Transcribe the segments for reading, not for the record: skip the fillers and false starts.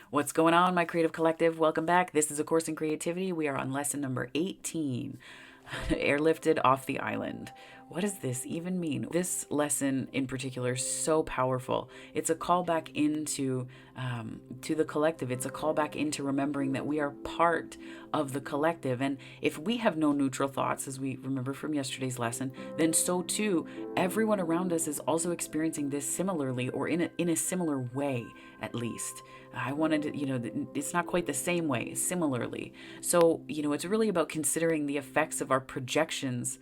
What's going on, my creative collective? Welcome back. This is A Course in Creativity. We are on lesson number 18, Airlifted off the island. What does this even mean? This lesson in particular is so powerful. It's a callback into to the collective. It's a callback into remembering that we are part of the collective. And if we have no neutral thoughts, as we remember from yesterday's lesson, then so too everyone around us is also experiencing this similarly, or in a similar way, at least. I wanted to, it's not quite the same way, similarly. So, it's really about considering the effects of our projections,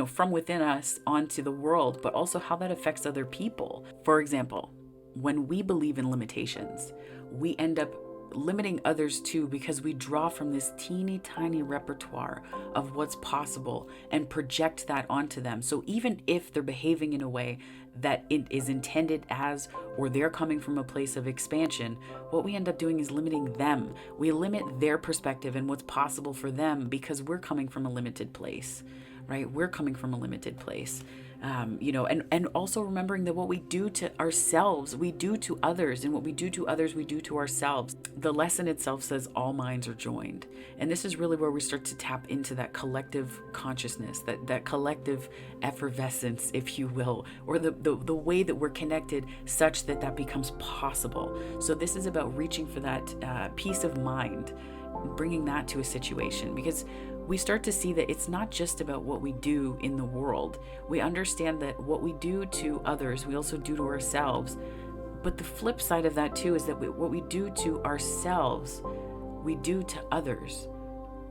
from within us onto the world, but also how that affects other people. For example, when we believe in limitations, we end up limiting others too, because we draw from this teeny tiny repertoire of what's possible and project that onto them. So even if they're behaving in a way that it is intended as, or they're coming from a place of expansion, what we end up doing is limiting them. We limit their perspective and what's possible for them because we're coming from a limited place, right? We're coming from a limited place. And also remembering that what we do to ourselves, we do to others, and what we do to others, we do to ourselves. The lesson itself says all minds are joined. And this is really where we start to tap into that collective consciousness, that collective effervescence, if you will, or the way that we're connected such that becomes possible. So this is about reaching for that peace of mind, bringing that to a situation, because we start to see that it's not just about what we do in the world. We understand that what we do to others, we also do to ourselves. But the flip side of that too is that what we do to ourselves, we do to others.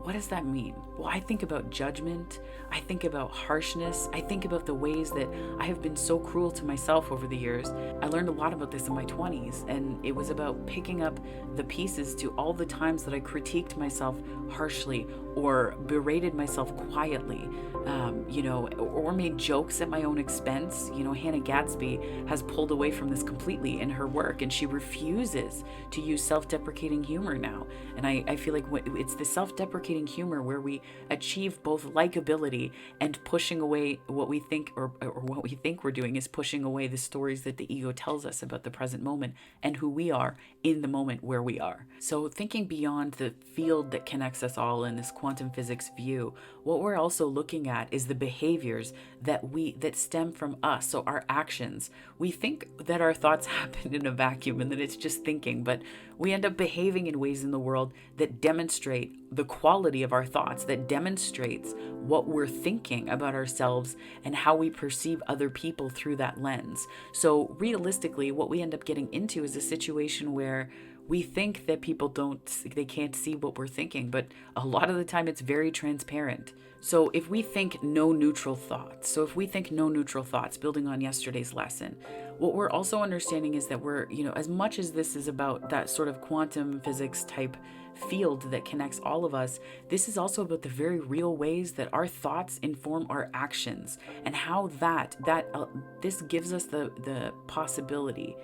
What does that mean? Well, I think about judgment. I think about harshness. I think about the ways that I have been so cruel to myself over the years. I learned a lot about this in my 20s, and it was about picking up the pieces to all the times that I critiqued myself harshly or berated myself quietly, or made jokes at my own expense. Hannah Gadsby has pulled away from this completely in her work, and she refuses to use self-deprecating humor now. And I feel like it's the self-deprecating humor where we achieve both likability and pushing away what we think, or what we think we're doing is pushing away the stories that the ego tells us about the present moment and who we are in the moment where we are. So thinking beyond the field that connects us all in this quantum physics view, what we're also looking at is the behaviors that stem from us. So our actions. We think that our thoughts happen in a vacuum and that it's just thinking, but we end up behaving in ways in the world that demonstrate the quality of our thoughts, that demonstrates what we're thinking about ourselves and how we perceive other people through that lens. So realistically, what we end up getting into is a situation where we think that people they can't see what we're thinking, but a lot of the time it's very transparent. So if we think no neutral thoughts, building on yesterday's lesson, what we're also understanding is that we're, as much as this is about that sort of quantum physics type field that connects all of us, this is also about the very real ways that our thoughts inform our actions, and how this gives us the possibility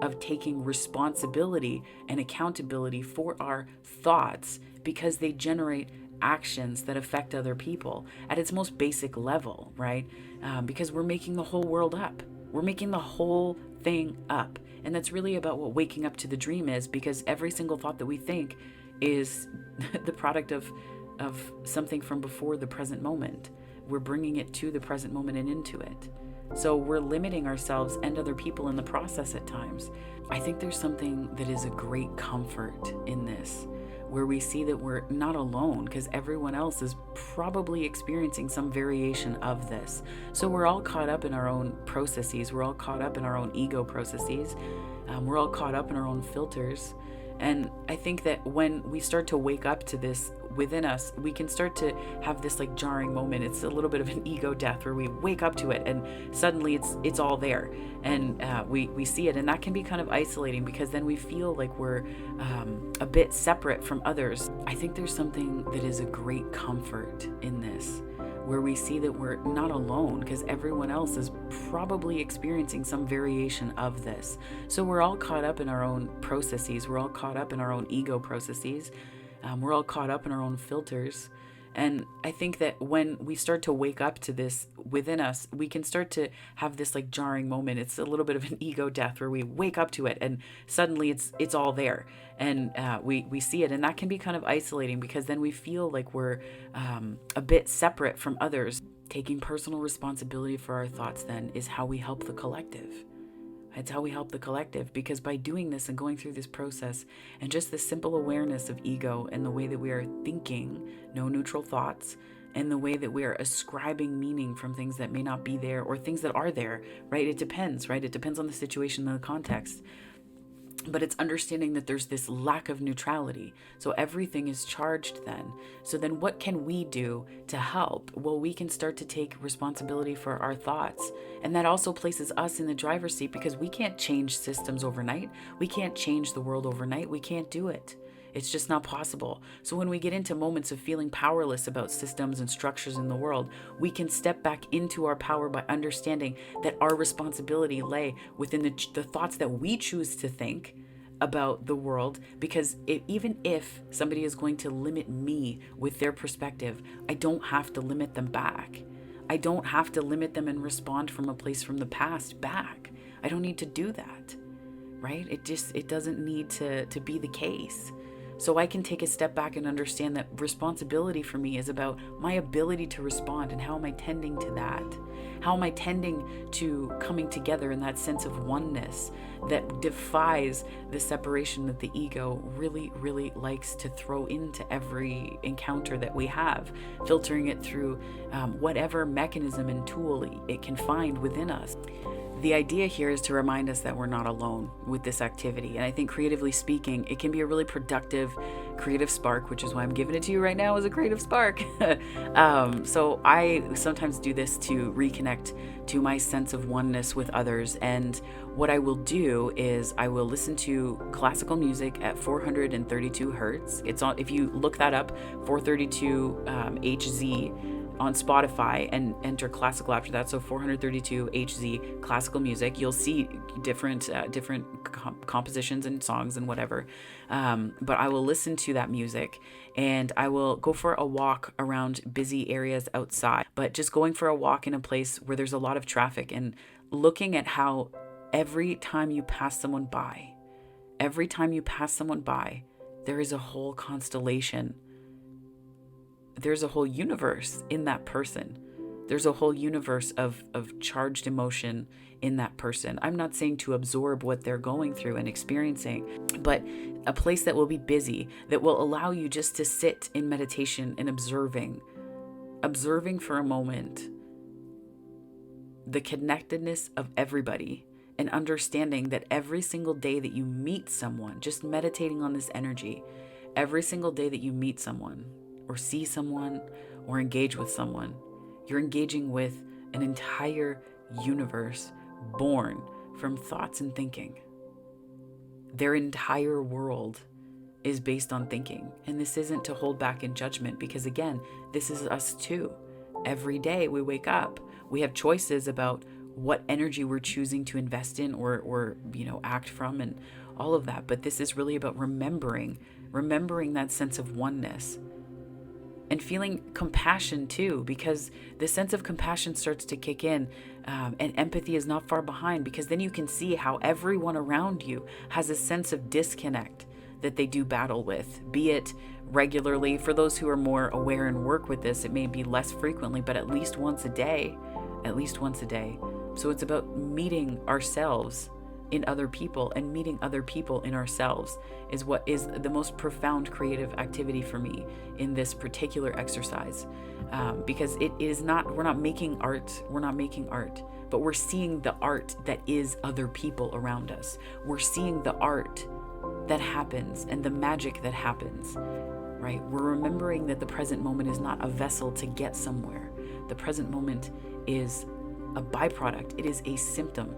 of taking responsibility and accountability for our thoughts, because they generate actions that affect other people at its most basic level, right? Because we're making the whole world up. We're making the whole thing up. And that's really about what waking up to the dream is, because every single thought that we think is the product of something from before the present moment. We're bringing it to the present moment and into it. So we're limiting ourselves and other people in the process at times. I think there's something that is a great comfort in this, where we see that we're not alone, because everyone else is probably experiencing some variation of this. So we're all caught up in our own processes. We're all caught up in our own ego processes. We're all caught up in our own filters. And I think that when we start to wake up to this within us, we can start to have this like jarring moment. It's a little bit of an ego death where we wake up to it and suddenly it's all there, and we see it, and that can be kind of isolating, because then we feel like we're a bit separate from others. I think there's something that is a great comfort in this, where we see that we're not alone, because everyone else is probably experiencing some variation of this. So we're all caught up in our own processes. We're all caught up in our own ego processes. We're all caught up in our own filters. And I think that when we start to wake up to this within us, we can start to have this like jarring moment. It's a little bit of an ego death where we wake up to it and suddenly it's all there, and we see it, and that can be kind of isolating because then we feel like we're a bit separate from others. Taking personal responsibility for our thoughts then is how we help the collective. It's how we help the collective, because by doing this and going through this process and just the simple awareness of ego and the way that we are thinking, no neutral thoughts, and the way that we are ascribing meaning from things that may not be there or things that are there, right? It depends, right? It depends on the situation and the context. But it's understanding that there's this lack of neutrality. So everything is charged then. So then what can we do to help? Well, we can start to take responsibility for our thoughts. And that also places us in the driver's seat, because we can't change systems overnight. We can't change the world overnight. We can't do it. It's just not possible. So when we get into moments of feeling powerless about systems and structures in the world, we can step back into our power by understanding that our responsibility lay within the thoughts that we choose to think about the world. Because even if somebody is going to limit me with their perspective, I don't have to limit them back. I don't have to limit them and respond from a place from the past back. I don't need to do that, right? It doesn't need to be the case. So I can take a step back and understand that responsibility for me is about my ability to respond, and how am I tending to that? How am I tending to coming together in that sense of oneness that defies the separation that the ego really, really likes to throw into every encounter that we have, filtering it through whatever mechanism and tool it can find within us. The idea here is to remind us that we're not alone with this activity. And I think, creatively speaking, it can be a really productive creative spark, which is why I'm giving it to you right now as a creative spark. So I sometimes do this to reconnect to my sense of oneness with others. And what I will do is I will listen to classical music at 432 hertz. It's on, if you look that up, 432 HZ, on Spotify, and enter classical after that. So 432 HZ classical music. You'll see different compositions and songs and whatever. But I will listen to that music, and I will go for a walk around busy areas outside. But just going for a walk in a place where there's a lot of traffic, and looking at how every time you pass someone by, there is a whole constellation. There's a whole universe in that person. There's a whole universe of charged emotion in that person. I'm not saying to absorb what they're going through and experiencing, but a place that will be busy, that will allow you just to sit in meditation and observing for a moment the connectedness of everybody, and understanding that every single day that you meet someone, just meditating on this energy, every single day that you meet someone, or see someone, or engage with someone, you're engaging with an entire universe born from thoughts and thinking. Their entire world is based on thinking. And this isn't to hold back in judgment, because again, this is us too. Every day we wake up, we have choices about what energy we're choosing to invest in or act from, and all of that. But this is really about remembering that sense of oneness. And feeling compassion too, because the sense of compassion starts to kick in, and empathy is not far behind, because then you can see how everyone around you has a sense of disconnect that they do battle with, be it regularly. For those who are more aware and work with this, it may be less frequently, but at least once a day. So it's about meeting ourselves in other people, and meeting other people in ourselves is what is the most profound creative activity for me in this particular exercise, because it is not, we're not making art, but we're seeing the art that is other people around us. We're seeing the art that happens and the magic that happens, right? We're remembering that the present moment is not a vessel to get somewhere. The present moment is a byproduct. It is a symptom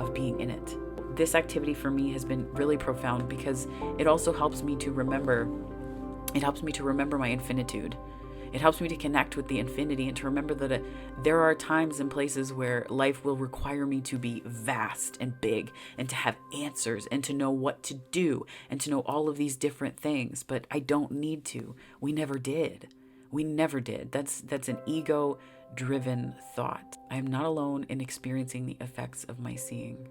of being in it. This activity for me has been really profound, because it also helps me to remember my infinitude. It helps me to connect with the infinity and to remember that there are times and places where life will require me to be vast and big and to have answers and to know what to do and to know all of these different things. But I don't need to. We never did. We never did. That's an ego-driven thought. I am not alone in experiencing the effects of my seeing.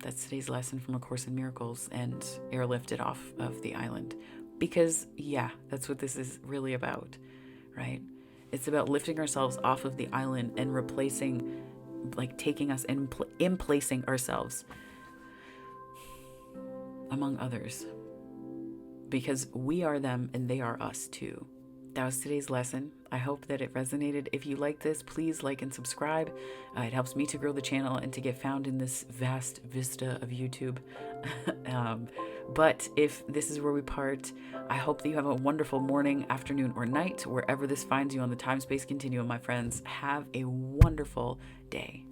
That's today's lesson from A Course in Miracles and Airlifted off of the island. Because, yeah, that's what this is really about, right? It's about lifting ourselves off of the island and replacing, like taking us and emplacing ourselves among others. Because we are them and they are us too. That was today's lesson. I hope that it resonated. If you like this, please like and subscribe. It helps me to grow the channel and to get found in this vast vista of YouTube. But if this is where we part, I hope that you have a wonderful morning, afternoon, or night, wherever this finds you on the time-space continuum, my friends. Have a wonderful day.